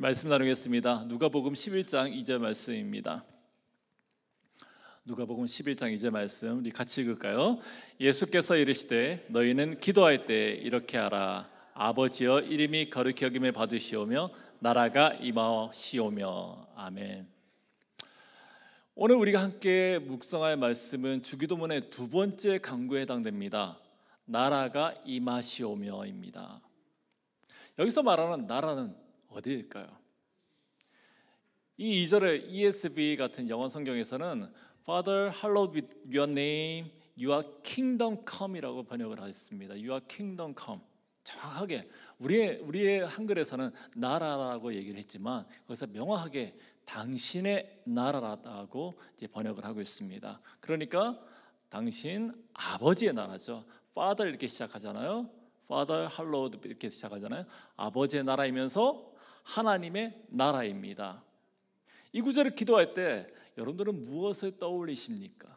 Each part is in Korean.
말씀 나누겠습니다. 누가복음 11장 2절 말씀입니다. 누가복음 11장 2절 말씀 우리 같이 읽을까요? 예수께서 이르시되 너희는 기도할 때 이렇게 하라. 아버지여 이름이 거룩히 여김을 받으시오며 나라가 임하시오며. 아멘. 오늘 우리가 함께 묵상할 말씀은 주기도문의 두 번째 강구에 해당됩니다. 나라가 임하시오며입니다. 여기서 말하는 나라는 어디일까요? 이 2절을 ESV 같은 영어 성경에서는 Father, hallowed be your name, your kingdom come이라고 번역을 하셨습니다. Your kingdom come. 정확하게 우리의 한글에서는 나라라고 얘기를 했지만 거기서 명확하게 당신의 나라라고 이제 번역을 하고 있습니다. 그러니까 당신 아버지의 나라죠. Father 이렇게 시작하잖아요. Father, hallowed 이렇게 시작하잖아요. 아버지의 나라이면서 하나님의 나라입니다. 이 구절을 기도할 때 여러분들은 무엇을 떠올리십니까?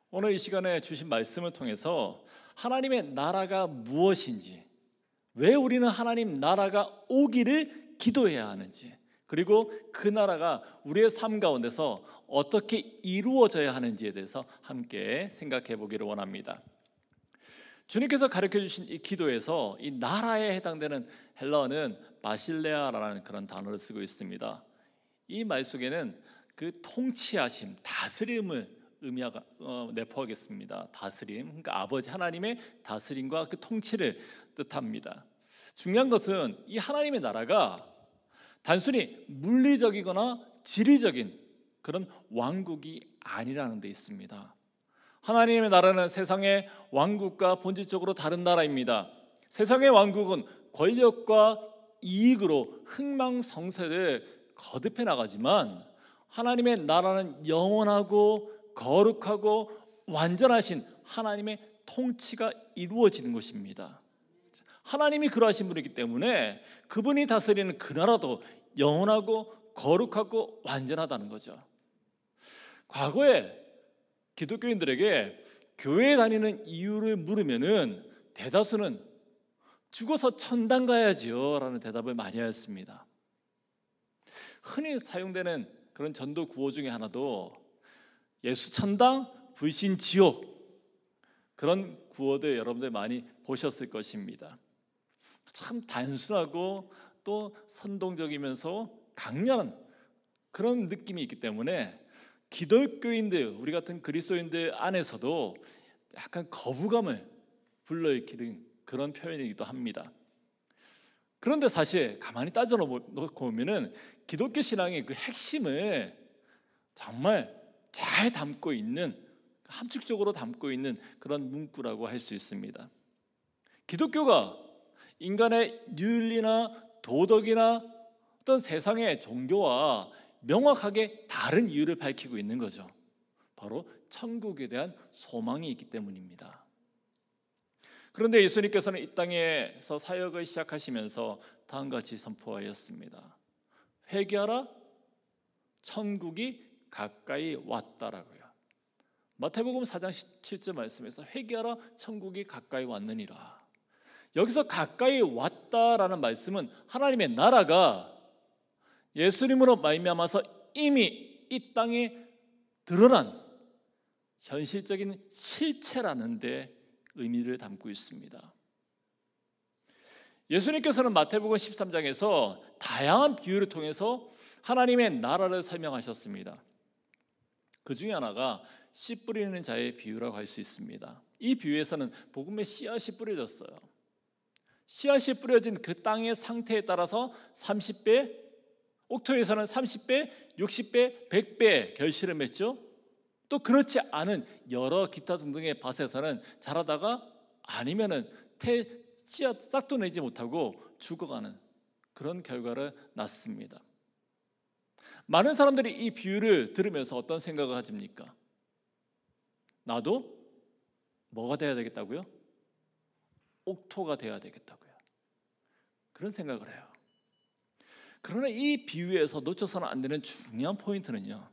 오늘 이 시간에 주신 말씀을 통해서 하나님의 나라가 무엇인지, 왜 우리는 하나님 나라가 오기를 기도해야 하는지, 그리고 그 나라가 우리의 삶 가운데서 어떻게 이루어져야 하는지에 대해서 함께 생각해 보기를 원합니다. 주님께서 가르쳐 주신 이 기도에서 이 나라에 해당되는 헬라어는 바실레아라는 그런 단어를 쓰고 있습니다. 이 말 속에는 그 통치하심, 다스림을 내포하겠습니다. 다스림, 그러니까 아버지 하나님의 다스림과 그 통치를 뜻합니다. 중요한 것은 이 하나님의 나라가 단순히 물리적이거나 지리적인 그런 왕국이 아니라는 데 있습니다. 하나님의 나라는 세상의 왕국과 본질적으로 다른 나라입니다. 세상의 왕국은 권력과 이익으로 흥망성쇠를 거듭해 나가지만 하나님의 나라는 영원하고 거룩하고 완전하신 하나님의 통치가 이루어지는 것입니다. 하나님이 그러하신 분이기 때문에 그분이 다스리는 그 나라도 영원하고 거룩하고 완전하다는 거죠. 과거에 기독교인들에게 교회에 다니는 이유를 물으면은 대다수는 죽어서 천당 가야지요 라는 대답을 많이 하였습니다. 흔히 사용되는 그런 전도 구호 중에 하나도 예수 천당, 불신 지옥, 그런 구호들 여러분들 많이 보셨을 것입니다. 참 단순하고 또 선동적이면서 강렬한 그런 느낌이 있기 때문에 기독교인들, 우리 같은 그리스도인들 안에서도 약간 거부감을 불러일으키는 그런 표현이기도 합니다. 그런데 사실 가만히 따져 놓고 보면은 기독교 신앙의 그 핵심을 정말 잘 담고 있는, 함축적으로 담고 있는 그런 문구라고 할 수 있습니다. 기독교가 인간의 윤리나 도덕이나 어떤 세상의 종교와 명확하게 다른 이유를 밝히고 있는 거죠. 바로 천국에 대한 소망이 있기 때문입니다. 그런데 예수님께서는 이 땅에서 사역을 시작하시면서 다음과 같이 선포하였습니다. 회개하라, 천국이 가까이 왔다라고요. 마태복음 4장 7절 말씀에서 회개하라, 천국이 가까이 왔느니라. 여기서 가까이 왔다라는 말씀은 하나님의 나라가 예수님으로 말미암아서 이미 이 땅에 드러난 현실적인 실체라는 데 의미를 담고 있습니다. 예수님께서는 마태복음 13장에서 다양한 비유를 통해서 하나님의 나라를 설명하셨습니다. 그 중에 하나가 씨 뿌리는 자의 비유라고 할 수 있습니다. 이 비유에서는 복음의 씨앗이 뿌려졌어요. 씨앗이 뿌려진 그 땅의 상태에 따라서 30배, 옥토에서는 30배, 60배, 100배 결실을 맺죠. 또 그렇지 않은 여러 기타 등등의 밭에서는 자라다가 아니면은 씨앗 싹도 내지 못하고 죽어가는 그런 결과를 낳습니다. 많은 사람들이 이 비유를 들으면서 어떤 생각을 하십니까? 나도 뭐가 돼야 되겠다고요? 옥토가 돼야 되겠다고요. 그런 생각을 해요. 그러나 이 비유에서 놓쳐서는 안 되는 중요한 포인트는요,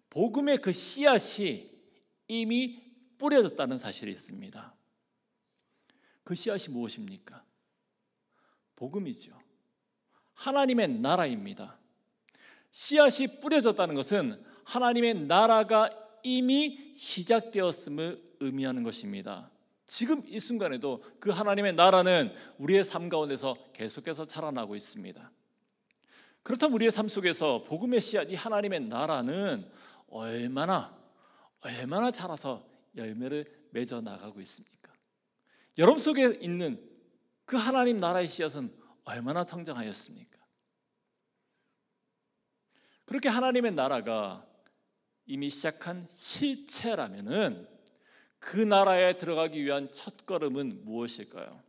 복음의 그 씨앗이 이미 뿌려졌다는 사실이 있습니다. 그 씨앗이 무엇입니까? 복음이죠. 하나님의 나라입니다. 씨앗이 뿌려졌다는 것은 하나님의 나라가 이미 시작되었음을 의미하는 것입니다. 지금 이 순간에도 그 하나님의 나라는 우리의 삶 가운데서 계속해서 자라나고 있습니다. 그렇다면 우리의 삶 속에서 복음의 씨앗, 이 하나님의 나라는 얼마나 자라서 열매를 맺어 나가고 있습니까? 여러분 속에 있는 그 하나님 나라의 씨앗은 얼마나 성장하였습니까? 그렇게 하나님의 나라가 이미 시작한 실체라면은 그 나라에 들어가기 위한 첫걸음은 무엇일까요?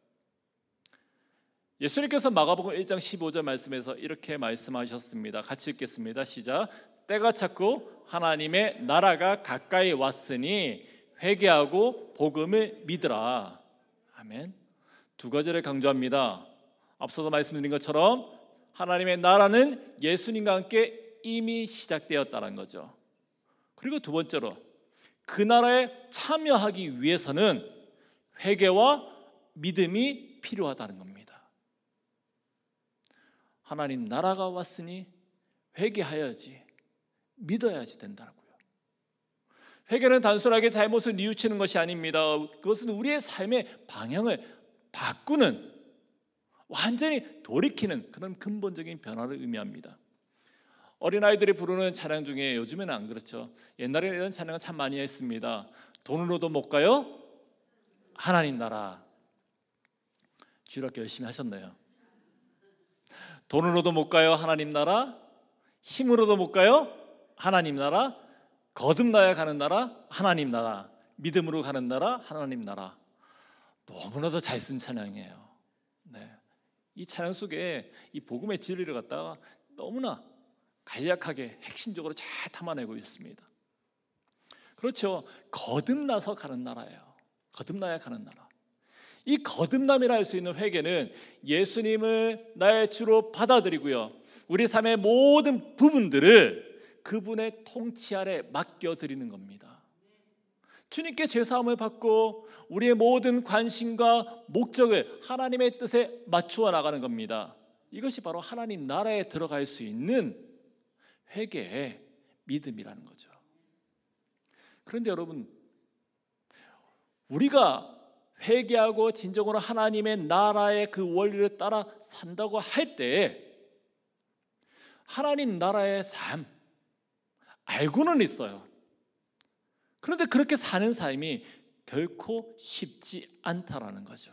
예수님께서 마가복음 1장 15절 말씀에서 이렇게 말씀하셨습니다. 같이 읽겠습니다. 시작. 때가 찼고 하나님의 나라가 가까이 왔으니 회개하고 복음을 믿으라. 아멘. 두 가지를 강조합니다. 앞서서 말씀드린 것처럼 하나님의 나라는 예수님과 함께 이미 시작되었다는 거죠. 그리고 두 번째로 그 나라에 참여하기 위해서는 회개와 믿음이 필요하다는 겁니다. 하나님 나라가 왔으니 회개하여야지, 믿어야지 된다고요. 회개는 단순하게 잘못을 뉘우치는 것이 아닙니다. 그것은 우리의 삶의 방향을 바꾸는, 완전히 돌이키는 그런 근본적인 변화를 의미합니다. 어린아이들이 부르는 찬양 중에, 요즘에는 안 그렇죠, 옛날에 이런 찬양을 참 많이 했습니다. 돈으로도 못 가요? 하나님 나라. 주일학교 열심히 하셨네요. 돈으로도 못 가요? 하나님 나라. 힘으로도 못 가요? 하나님 나라. 거듭나야 가는 나라? 하나님 나라. 믿음으로 가는 나라? 하나님 나라. 너무나도 잘 쓴 찬양이에요. 네. 이 찬양 속에 이 복음의 진리를 갖다가 너무나 간략하게 핵심적으로 잘 담아내고 있습니다. 그렇죠. 거듭나서 가는 나라예요. 거듭나야 가는 나라. 이 거듭남이라 할 수 있는 회개는 예수님을 나의 주로 받아들이고요, 우리 삶의 모든 부분들을 그분의 통치 아래 맡겨드리는 겁니다. 주님께 죄사함을 받고 우리의 모든 관심과 목적을 하나님의 뜻에 맞추어 나가는 겁니다. 이것이 바로 하나님 나라에 들어갈 수 있는 회개의 믿음이라는 거죠. 그런데 여러분, 우리가 회개하고 진정으로 하나님의 나라의 그 원리를 따라 산다고 할 때 하나님 나라의 삶 알고는 있어요. 그런데 그렇게 사는 삶이 결코 쉽지 않다라는 거죠.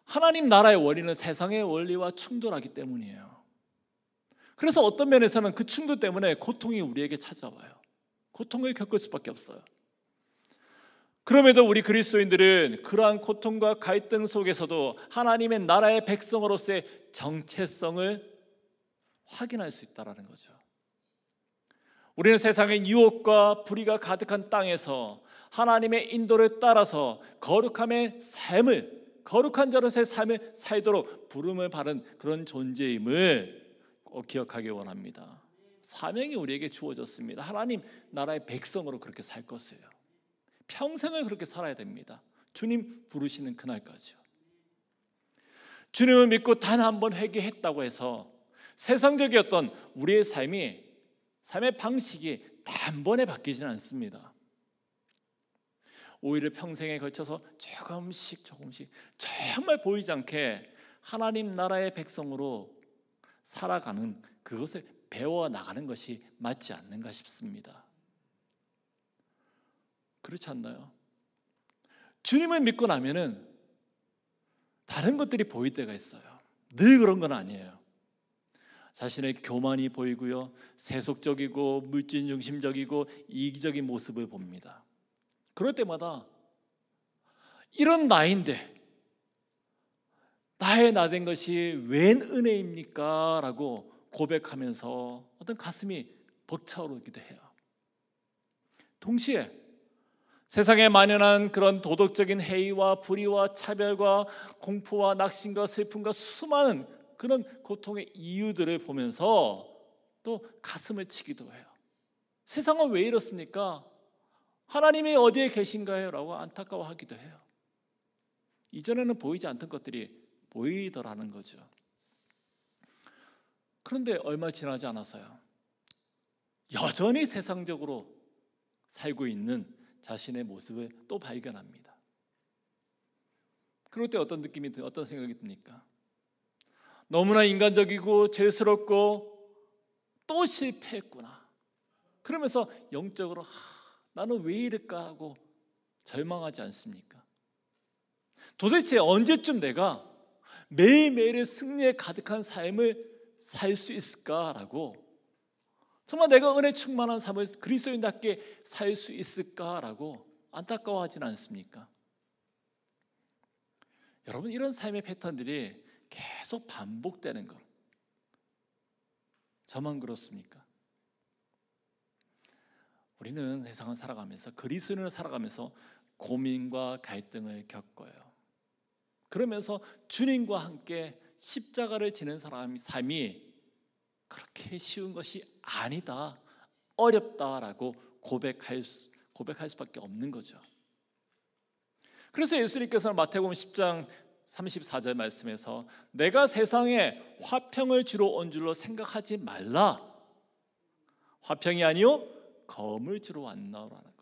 하나님 나라의 원리는 세상의 원리와 충돌하기 때문이에요. 그래서 어떤 면에서는 그 충돌 때문에 고통이 우리에게 찾아와요. 고통을 겪을 수밖에 없어요. 그럼에도 우리 그리스도인들은 그러한 고통과 갈등 속에서도 하나님의 나라의 백성으로서의 정체성을 확인할 수 있다는 거죠. 우리는 세상의 유혹과 불의가 가득한 땅에서 하나님의 인도를 따라서 거룩한 자로서의 삶을 살도록 부름을 받은 그런 존재임을 꼭 기억하기 원합니다. 사명이 우리에게 주어졌습니다. 하나님 나라의 백성으로 그렇게 살 것이에요. 평생을 그렇게 살아야 됩니다. 주님 부르시는 그날까지요. 주님을 믿고 단 한 번 회개했다고 해서 세상적이었던 우리의 삶의 방식이 단번에 바뀌지는 않습니다. 오히려 평생에 걸쳐서 조금씩 정말 보이지 않게 하나님 나라의 백성으로 살아가는, 그것을 배워나가는 것이 맞지 않는가 싶습니다. 그렇지 않나요? 주님을 믿고 나면은 다른 것들이 보일 때가 있어요. 늘 그런 건 아니에요. 자신의 교만이 보이고요, 세속적이고 물질 중심적이고 이기적인 모습을 봅니다. 그럴 때마다 이런 나인데 나의 나 된 것이 웬 은혜입니까? 라고 고백하면서 어떤 가슴이 벅차오르기도 해요. 동시에 세상에 만연한 그런 도덕적인 해이와 불의와 차별과 공포와 낙심과 슬픔과 수많은 그런 고통의 이유들을 보면서 또 가슴을 치기도 해요. 세상은 왜 이렇습니까? 하나님이 어디에 계신가요? 라고 안타까워하기도 해요. 이전에는 보이지 않던 것들이 보이더라는 거죠. 그런데 얼마 지나지 않았어요. 여전히 세상적으로 살고 있는 자신의 모습을 또 발견합니다. 그럴 때 어떤 생각이 듭니까? 너무나 인간적이고 죄스럽고 또 실패했구나. 그러면서 영적으로 나는 왜 이럴까 하고 절망하지 않습니까? 도대체 언제쯤 내가 매일매일의 승리에 가득한 삶을 살 수 있을까라고, 정말 내가 은혜 충만한 삶을 그리스도인답게 살 수 있을까라고 안타까워하지는 않습니까? 여러분, 이런 삶의 패턴들이 계속 반복되는 것, 저만 그렇습니까? 우리는 세상을 살아가면서, 그리스도인을 살아가면서 고민과 갈등을 겪어요. 그러면서 주님과 함께 십자가를 지는 사람의 삶이 그렇게 쉬운 것이 아니다, 어렵다라고 고백할 수밖에 없는 거죠. 그래서 예수님께서는 마태복음 10장 34절 말씀에서 내가 세상에 화평을 주러 온 줄로 생각하지 말라, 화평이 아니요 검을 주러 왔나라는 거예요.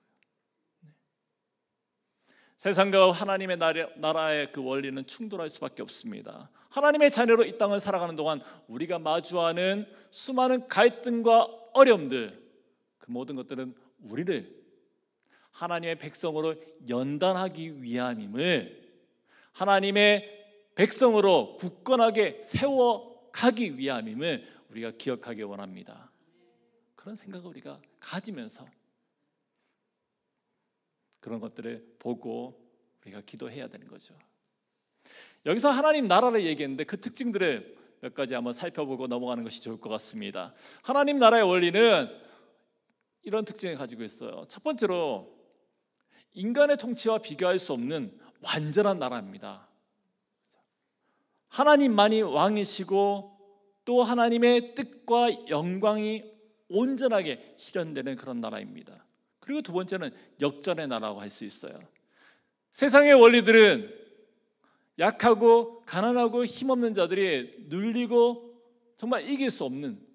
세상과 하나님의 나라의 그 원리는 충돌할 수밖에 없습니다. 하나님의 자녀로 이 땅을 살아가는 동안 우리가 마주하는 수많은 갈등과 어려움들, 그 모든 것들은 우리를 하나님의 백성으로 연단하기 위함임을, 하나님의 백성으로 굳건하게 세워가기 위함임을 우리가 기억하기 원합니다. 그런 생각을 우리가 가지면서 그런 것들을 보고 우리가 기도해야 되는 거죠. 여기서 하나님 나라를 얘기했는데 그 특징들을 몇 가지 한번 살펴보고 넘어가는 것이 좋을 것 같습니다. 하나님 나라의 원리는 이런 특징을 가지고 있어요. 첫 번째로 인간의 통치와 비교할 수 없는 완전한 나라입니다. 하나님만이 왕이시고 또 하나님의 뜻과 영광이 온전하게 실현되는 그런 나라입니다. 그리고 두 번째는 역전의 나라라고 할 수 있어요. 세상의 원리들은 약하고 가난하고 힘없는 자들이 눌리고 정말 이길 수 없는,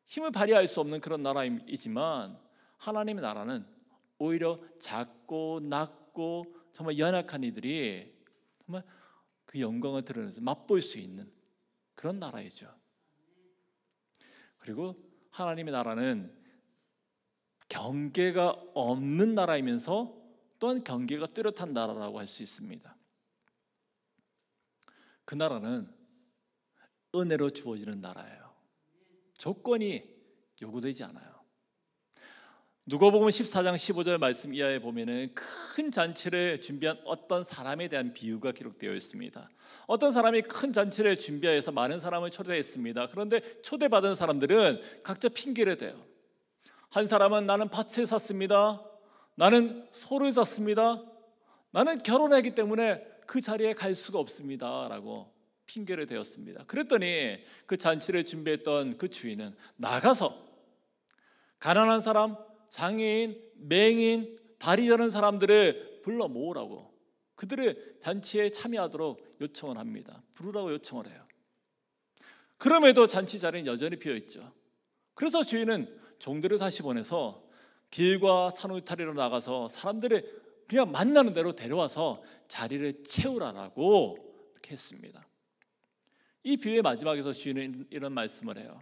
힘을 발휘할 수 없는 그런 나라이지만 하나님의 나라는 오히려 작고 낮고 정말 연약한 이들이 정말 그 영광을 드러내서 맛볼 수 있는 그런 나라이죠. 그리고 하나님의 나라는 경계가 없는 나라이면서 또한 경계가 뚜렷한 나라라고 할 수 있습니다. 그 나라는 은혜로 주어지는 나라예요. 조건이 요구되지 않아요. 누가복음 14장 15절 말씀 이하에 보면은 큰 잔치를 준비한 어떤 사람에 대한 비유가 기록되어 있습니다. 어떤 사람이 큰 잔치를 준비해서 많은 사람을 초대했습니다. 그런데 초대받은 사람들은 각자 핑계를 대요. 한 사람은 나는 밭을 샀습니다. 나는 소를 샀습니다. 나는 결혼하기 때문에 그 자리에 갈 수가 없습니다 라고 핑계를 대었습니다. 그랬더니 그 잔치를 준비했던 그 주인은 나가서 가난한 사람, 장애인, 맹인, 다리 저는 사람들을 불러 모으라고, 그들을 잔치에 참여하도록 요청을 합니다. 부르라고 요청을 해요. 그럼에도 잔치 자리는 여전히 비어있죠. 그래서 주인은 종들을 다시 보내서 길과 산 울타리로 나가서 사람들을 그냥 만나는 대로 데려와서 자리를 채우라고 이렇게 했습니다. 이 비유의 마지막에서 주인은 이런 말씀을 해요.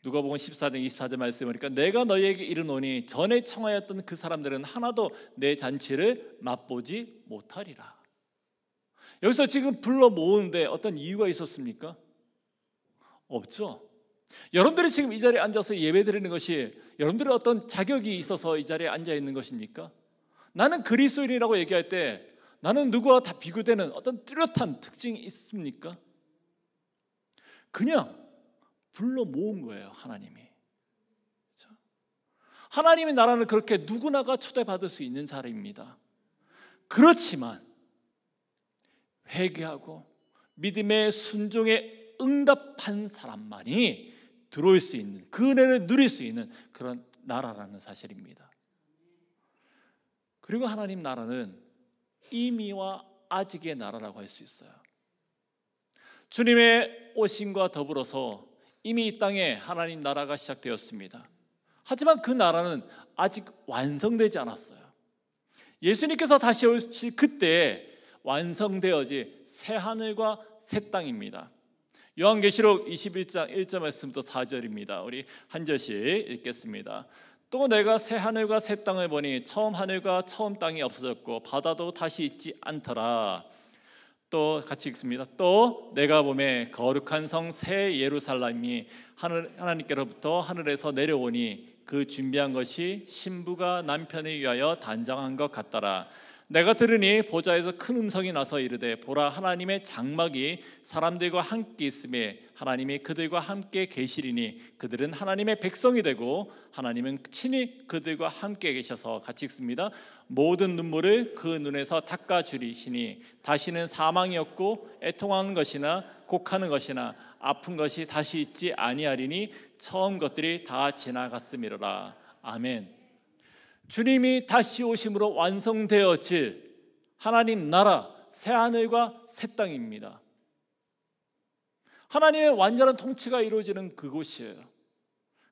누가복음 14장 24절 말씀을 보니까 내가 너희에게 이르노니 전에 청하였던 그 사람들은 하나도 내 잔치를 맛보지 못하리라. 여기서 지금 불러 모으는데 어떤 이유가 있었습니까? 없죠. 여러분들이 지금 이 자리에 앉아서 예배드리는 것이 여러분들의 어떤 자격이 있어서 이 자리에 앉아 있는 것입니까? 나는 그리스도인이라고 얘기할 때 나는 누구와 다 비교되는 어떤 뚜렷한 특징이 있습니까? 그냥 불러 모은 거예요, 하나님이. 그렇죠? 하나님의 나라는 그렇게 누구나가 초대받을 수 있는 자리입니다. 그렇지만 회개하고 믿음의 순종에 응답한 사람만이 들어올 수 있는, 그 은혜를 누릴 수 있는 그런 나라라는 사실입니다. 그리고 하나님 나라는 이미와 아직의 나라라고 할 수 있어요. 주님의 오심과 더불어서 이미 이 땅에 하나님 나라가 시작되었습니다. 하지만 그 나라는 아직 완성되지 않았어요. 예수님께서 다시 오실 그때 완성되어지 새 하늘과 새 땅입니다. 요한계시록 21장 1절 말씀부터 4절입니다. 우리 한 절씩 읽겠습니다. 또 내가 새 하늘과 새 땅을 보니 처음 하늘과 처음 땅이 없어졌고 바다도 다시 있지 않더라. 또 같이 읽습니다. 또 내가 보매 거룩한 성 새 예루살렘이 하나님께로부터 하늘에서 내려오니 그 준비한 것이 신부가 남편을 위하여 단장한 것 같더라. 내가 들으니 보좌에서 큰 음성이 나서 이르되 보라 하나님의 장막이 사람들과 함께 있음에 하나님이 그들과 함께 계시리니 그들은 하나님의 백성이 되고 하나님은 친히 그들과 함께 계셔서 같이 읽습니다. 모든 눈물을 그 눈에서 닦아주리시니 다시는 사망이 없고 애통하는 것이나 곡하는 것이나 아픈 것이 다시 있지 아니하리니 처음 것들이 다 지나갔음이로라. 아멘. 주님이 다시 오심으로 완성되어질 하나님 나라 새하늘과 새 땅입니다. 하나님의 완전한 통치가 이루어지는 그곳이에요.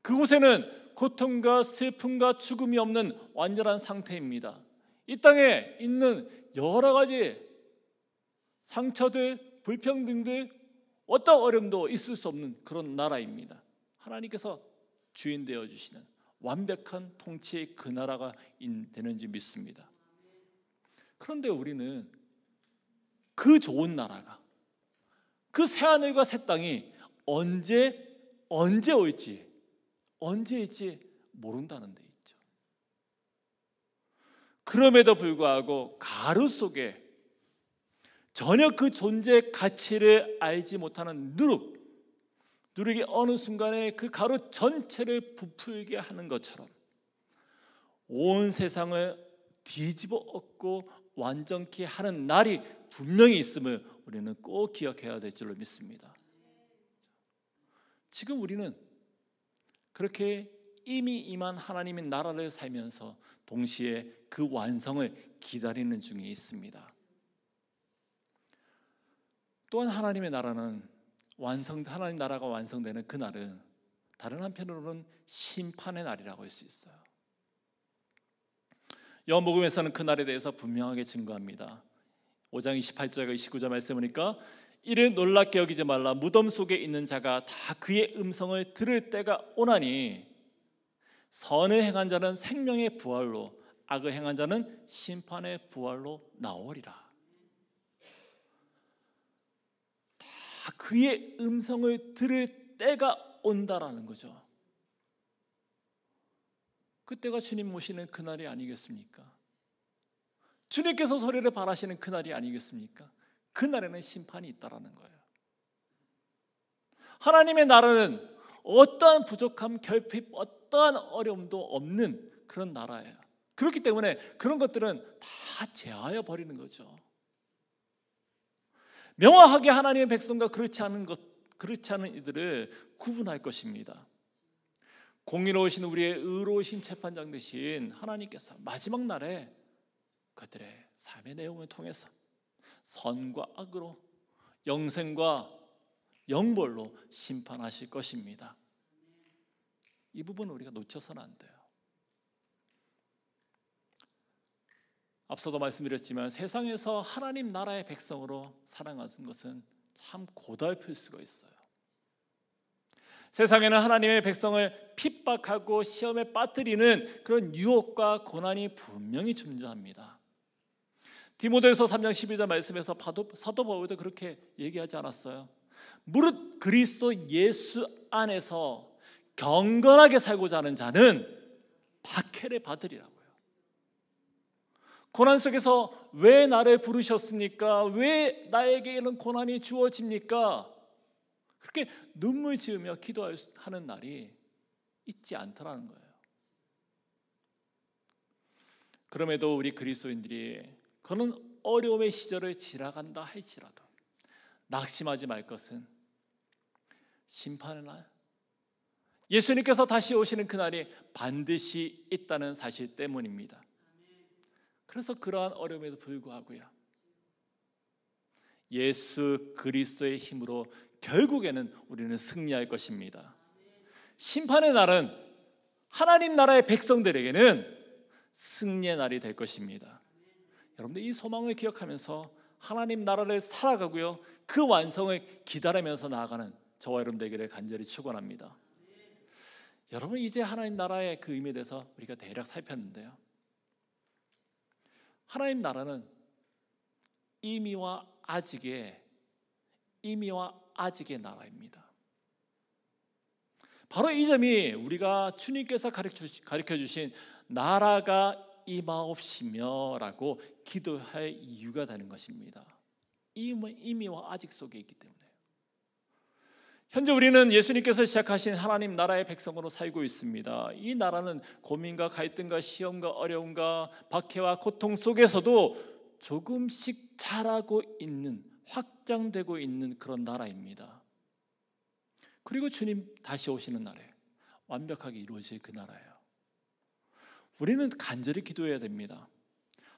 그곳에는 고통과 슬픔과 죽음이 없는 완전한 상태입니다. 이 땅에 있는 여러 가지 상처들, 불평등들, 어떤 어려움도 있을 수 없는 그런 나라입니다. 하나님께서 주인 되어 주시는 완벽한 통치의 그 나라가 되는 줄 믿습니다. 그런데 우리는 그 좋은 나라가, 그 새하늘과 새 땅이 언제 올지 모른다는 데 있죠. 그럼에도 불구하고 가루 속에 전혀 그 존재의 가치를 알지 못하는 누룩이 어느 순간에 그 가루 전체를 부풀게 하는 것처럼 온 세상을 뒤집어 엎고 완전케 하는 날이 분명히 있음을 우리는 꼭 기억해야 될 줄로 믿습니다. 지금 우리는 그렇게 이미 임한 하나님의 나라를 살면서 동시에 그 완성을 기다리는 중에 있습니다. 또한 하나님의 나라는 하나님 나라가 완성되는 그날은 다른 한편으로는 심판의 날이라고 할 수 있어요. 요한복음에서는 그날에 대해서 분명하게 증거합니다. 5장 28절과 29절 말씀 보니까 이를 놀랍게 여기지 말라. 무덤 속에 있는 자가 다 그의 음성을 들을 때가 오나니 선을 행한 자는 생명의 부활로 악을 행한 자는 심판의 부활로 나오리라. 그의 음성을 들을 때가 온다라는 거죠. 그때가 주님 오시는 그날이 아니겠습니까? 주님께서 소리를 바라시는 그날이 아니겠습니까? 그날에는 심판이 있다라는 거예요. 하나님의 나라는 어떠한 부족함, 결핍, 어떠한 어려움도 없는 그런 나라예요. 그렇기 때문에 그런 것들은 다 제하여 버리는 거죠. 명확하게 하나님의 백성과 그렇지 않은 이들을 구분할 것입니다. 공의로우신 우리의 의로우신 재판장 되신 하나님께서 마지막 날에 그들의 삶의 내용을 통해서 선과 악으로 영생과 영벌로 심판하실 것입니다. 이 부분은 우리가 놓쳐서는 안 돼요. 앞서도 말씀드렸지만 세상에서 하나님 나라의 백성으로 살아가는 것은 참 고달플 수가 있어요. 세상에는 하나님의 백성을 핍박하고 시험에 빠뜨리는 그런 유혹과 고난이 분명히 존재합니다. 디모데후서 3장 12절 말씀에서 사도 바울도 그렇게 얘기하지 않았어요? 무릇 그리스도 예수 안에서 경건하게 살고자 하는 자는 박해를 받으리라고요. 고난 속에서 왜 나를 부르셨습니까? 왜 나에게 이런 고난이 주어집니까? 그렇게 눈물 지으며 기도하는 날이 있지 않더라는 거예요. 그럼에도 우리 그리스도인들이 그런 어려움의 시절을 지나간다 할지라도 낙심하지 말 것은 심판의 날, 예수님께서 다시 오시는 그날이 반드시 있다는 사실 때문입니다. 그래서 그러한 어려움에도 불구하고요, 예수 그리스도의 힘으로 결국에는 우리는 승리할 것입니다. 심판의 날은 하나님 나라의 백성들에게는 승리의 날이 될 것입니다. 여러분들 이 소망을 기억하면서 하나님 나라를 살아가고요, 그 완성을 기다리면서 나아가는 저와 여러분 되기를 간절히 축원합니다. 여러분, 이제 하나님 나라의 그 의미에 대해서 우리가 대략 살폈는데요, 하나님 나라는 이미와 아직의 나라입니다. 바로 이 점이 우리가 주님께서 가르쳐 주신 나라가 임하옵시며 라고 기도할 이유가 되는 것입니다. 이미와 아직 속에 있기 때문에. 현재 우리는 예수님께서 시작하신 하나님 나라의 백성으로 살고 있습니다. 이 나라는 고민과 갈등과 시험과 어려움과 박해와 고통 속에서도 조금씩 자라고 있는, 확장되고 있는 그런 나라입니다. 그리고 주님 다시 오시는 날에 완벽하게 이루어질 그 나라예요. 우리는 간절히 기도해야 됩니다.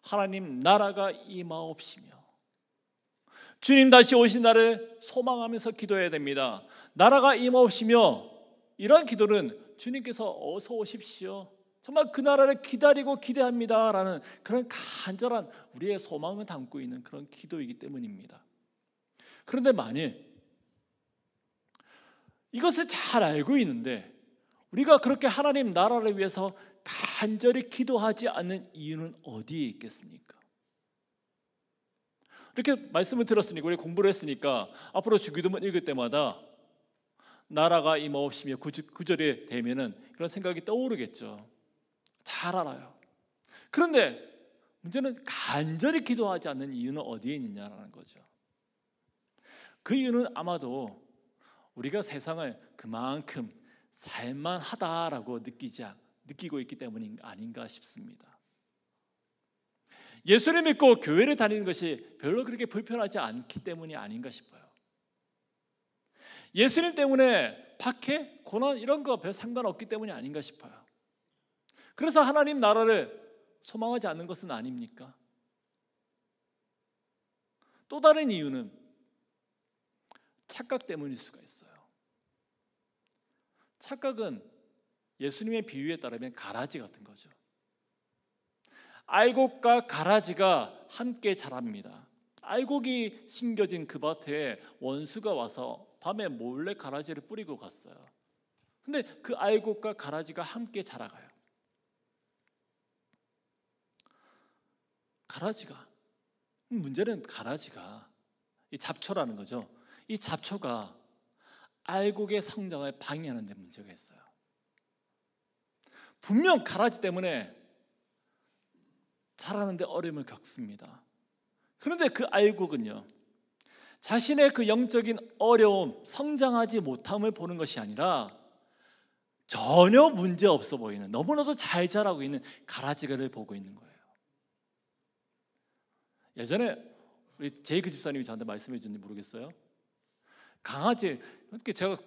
하나님 나라가 임하옵시며, 주님 다시 오신 날을 소망하면서 기도해야 됩니다. 나라가 임하옵시며, 이러한 기도는 주님께서 어서 오십시오, 정말 그 나라를 기다리고 기대합니다 라는 그런 간절한 우리의 소망을 담고 있는 그런 기도이기 때문입니다. 그런데 만일 이것을 잘 알고 있는데 우리가 그렇게 하나님 나라를 위해서 간절히 기도하지 않는 이유는 어디에 있겠습니까? 이렇게 말씀을 들었으니까, 우리 공부를 했으니까 앞으로 주기도문 읽을 때마다 나라가 임하옵시며 구절이 되면은 그런 생각이 떠오르겠죠. 잘 알아요. 그런데 문제는 간절히 기도하지 않는 이유는 어디에 있느냐라는 거죠. 그 이유는 아마도 우리가 세상을 그만큼 살만하다라고 느끼고 있기 때문이 아닌가 싶습니다. 예수를 믿고 교회를 다니는 것이 별로 그렇게 불편하지 않기 때문이 아닌가 싶어요. 예수님 때문에 박해, 고난 이런 거 별 상관없기 때문이 아닌가 싶어요. 그래서 하나님 나라를 소망하지 않는 것은 아닙니까? 또 다른 이유는 착각 때문일 수가 있어요. 착각은 예수님의 비유에 따르면 가라지 같은 거죠. 알곡과 가라지가 함께 자랍니다. 알곡이 심겨진 그 밭에 원수가 와서 밤에 몰래 가라지를 뿌리고 갔어요. 근데 그 알곡과 가라지가 함께 자라가요. 문제는 가라지가 이 잡초라는 거죠. 이 잡초가 알곡의 성장을 방해하는 데 문제가 있어요. 분명 가라지 때문에 자라는데 어려움을 겪습니다. 그런데 그 알곡은요, 자신의 그 영적인 어려움, 성장하지 못함을 보는 것이 아니라 전혀 문제 없어 보이는, 너무나도 잘 자라고 있는 가라지를 보고 있는 거예요. 예전에 우리 제이크 집사님이 저한테 말씀해 주는지 모르겠어요. 이렇게 제가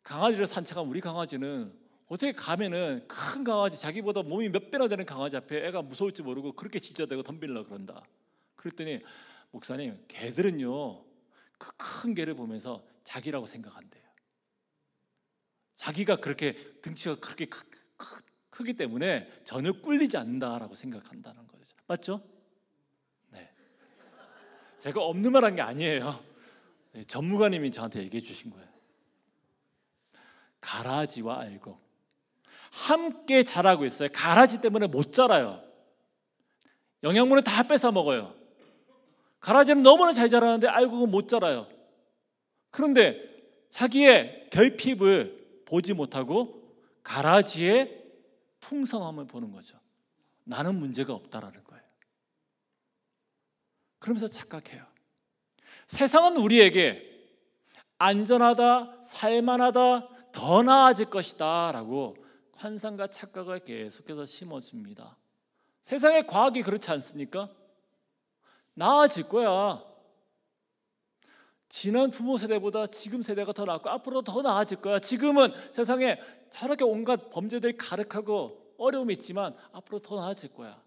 강아지를 산책한 우리 강아지는 어떻게 가면은 큰 강아지, 자기보다 몸이 몇 배나 되는 강아지 앞에 애가 무서울지 모르고 그렇게 진짜대고 덤비려고 그런다. 그랬더니 목사님, 개들은요 그 큰 개를 보면서 자기라고 생각한대요. 자기가 그렇게 등치가 그렇게 크기 때문에 전혀 꿀리지 않는다라고 생각한다는 거죠. 맞죠? 네. 제가 없는 말 한 게 아니에요. 전무관님이 저한테 얘기해 주신 거예요. 가라지와 알곡 함께 자라고 있어요. 가라지 때문에 못 자라요. 영양분을 다 뺏어 먹어요. 가라지는 너무나 잘 자라는데 알곡은 못 자라요. 그런데 자기의 결핍을 보지 못하고 가라지의 풍성함을 보는 거죠. 나는 문제가 없다라는 거예요. 그러면서 착각해요. 세상은 우리에게 안전하다, 살만하다, 더 나아질 것이다 라고 환상과 착각을 계속해서 심어줍니다. 세상의 과학이 그렇지 않습니까? 나아질 거야. 지난 부모 세대보다 지금 세대가 더 나았고 앞으로 더 나아질 거야. 지금은 세상에 저렇게 온갖 범죄들이 가득하고 어려움이 있지만 앞으로 더 나아질 거야.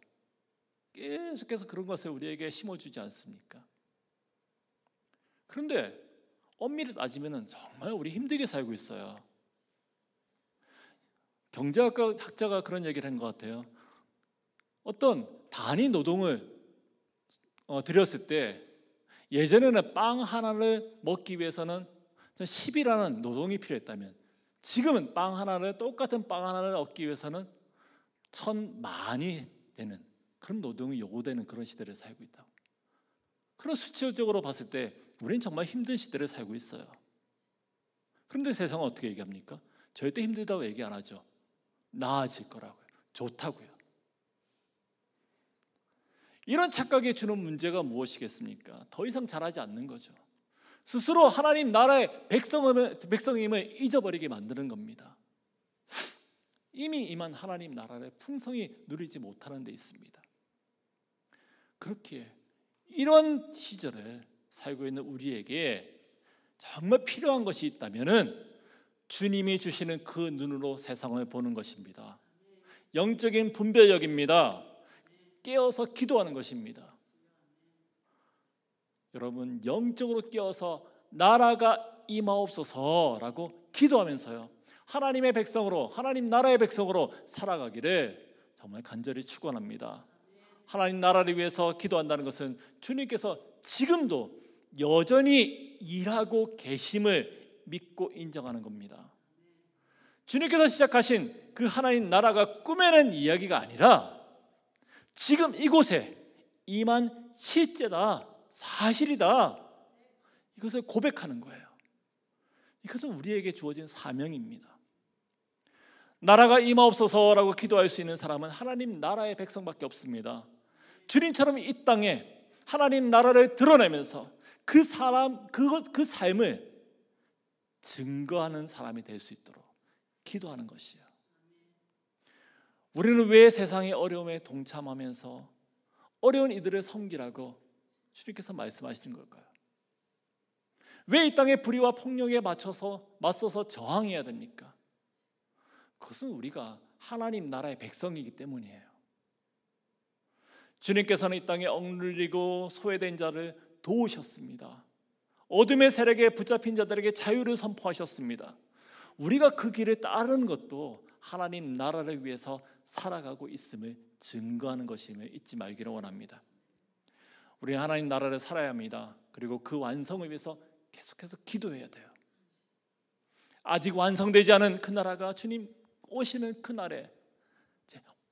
계속해서 그런 것을 우리에게 심어주지 않습니까? 그런데 엄밀히 따지면 정말 우리 힘들게 살고 있어요. 경제학과 학자가 그런 얘기를 한 것 같아요. 어떤 단위 노동을 드렸을 때 예전에는 빵 하나를 먹기 위해서는 10이라는 노동이 필요했다면 지금은 똑같은 빵 하나를 얻기 위해서는 1000만이 되는 그런 노동이 요구되는 그런 시대를 살고 있다고. 그런 수치적으로 봤을 때 우리는 정말 힘든 시대를 살고 있어요. 그런데 세상은 어떻게 얘기합니까? 절대 힘들다고 얘기 안 하죠. 나아질 거라고요. 좋다고요. 이런 착각이 주는 문제가 무엇이겠습니까? 더 이상 잘하지 않는 거죠. 스스로 하나님 나라의 백성임을 잊어버리게 만드는 겁니다. 이미 임한 하나님 나라의 풍성히 누리지 못하는 데 있습니다. 그렇기에 이런 시절에 살고 있는 우리에게 정말 필요한 것이 있다면은 주님이 주시는 그 눈으로 세상을 보는 것입니다. 영적인 분별력입니다. 깨어서 기도하는 것입니다. 여러분, 영적으로 깨어서 나라가 임하옵소서라고 기도하면서요, 하나님의 백성으로, 하나님 나라의 백성으로 살아가기를 정말 간절히 축원합니다. 하나님 나라를 위해서 기도한다는 것은 주님께서 지금도 여전히 일하고 계심을 믿고 인정하는 겁니다. 주님께서 시작하신 그 하나님 나라가 꿈에는 이야기가 아니라 지금 이곳에 임한 실제다, 사실이다, 이것을 고백하는 거예요. 이것은 우리에게 주어진 사명입니다. 나라가 임하옵소서라고 기도할 수 있는 사람은 하나님 나라의 백성밖에 없습니다. 주님처럼 이 땅에 하나님 나라를 드러내면서 그 삶을 증거하는 사람이 될 수 있도록 기도하는 것이에요. 우리는 왜 세상의 어려움에 동참하면서 어려운 이들을 섬기라고 주님께서 말씀하시는 걸까요? 왜 이 땅의 불의와 폭력에 맞서서 저항해야 됩니까? 그것은 우리가 하나님 나라의 백성이기 때문이에요. 주님께서는 이 땅에 억눌리고 소외된 자를 도우셨습니다. 어둠의 세력에 붙잡힌 자들에게 자유를 선포하셨습니다. 우리가 그 길을 따르는 것도 하나님 나라를 위해서 살아가고 있음을 증거하는 것임을 잊지 말기를 원합니다. 우리 하나님 나라를 살아야 합니다. 그리고 그 완성을 위해서 계속해서 기도해야 돼요. 아직 완성되지 않은 그 나라가 주님 오시는 그 날에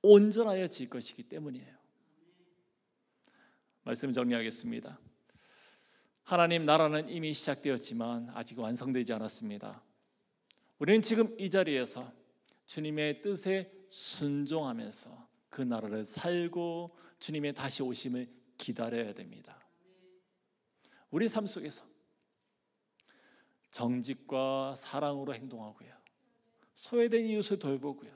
온전하여질 것이기 때문이에요. 말씀 정리하겠습니다. 하나님 나라는 이미 시작되었지만 아직 완성되지 않았습니다. 우리는 지금 이 자리에서 주님의 뜻에 순종하면서 그 나라를 살고 주님의 다시 오심을 기다려야 됩니다. 우리 삶 속에서 정직과 사랑으로 행동하고요, 소외된 이웃을 돌보고요,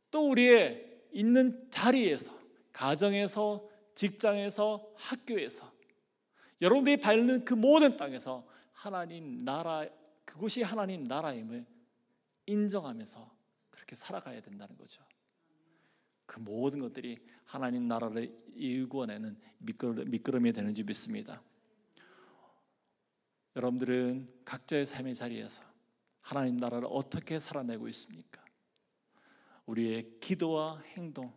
또 우리의 있는 자리에서, 가정에서, 직장에서, 학교에서, 여러분들이 밟는 그 모든 땅에서 하나님 나라, 그곳이 하나님 나라임을 인정하면서 그렇게 살아가야 된다는 거죠. 그 모든 것들이 하나님 나라를 일구어내는 밑거름이 되는 줄 믿습니다. 여러분들은 각자의 삶의 자리에서 하나님 나라를 어떻게 살아내고 있습니까? 우리의 기도와 행동,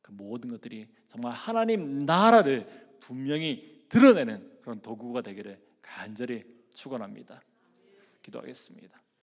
그 모든 것들이 정말 하나님 나라를 분명히 드러내는 그런 도구가 되기를 간절히 축원합니다. 기도하겠습니다.